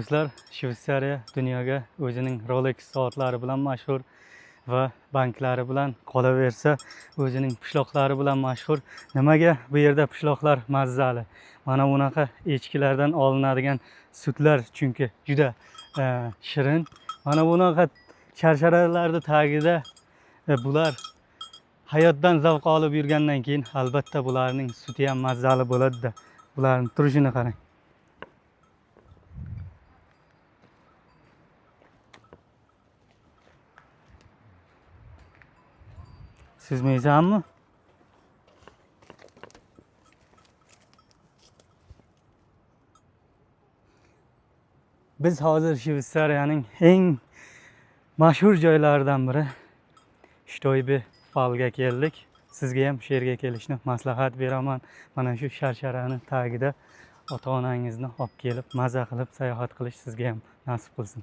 Do'stlar, Shveysariya dunyoga o'zining Rolex soatlari bilan mashhur va banklari bilan, qolaversa o'zining pishloqlari bilan mashhur. Nimaga bu yerda pishloqlar mazzali? Mana bunaqa echkilardan olinadigan sutlar chunki juda shirin. Mana bunaqa sharsharalarning tagida bular hayotdan zavq olib yurgandan keyin albatta bularning suti ham mazzali bo'ladi-da. Bularning turishini qarang. Sezmaysanmi? Biz hozir Shveysariyaning eng mashhur joylaridan biri Shtoybe Falga keldik. Sizga ham shu yerga kelishni maslahat beraman. Mana shu sharsharani tagida ota-onangizni olib kelib, maza qilib sayohat qilish sizga ham nasib qilsin.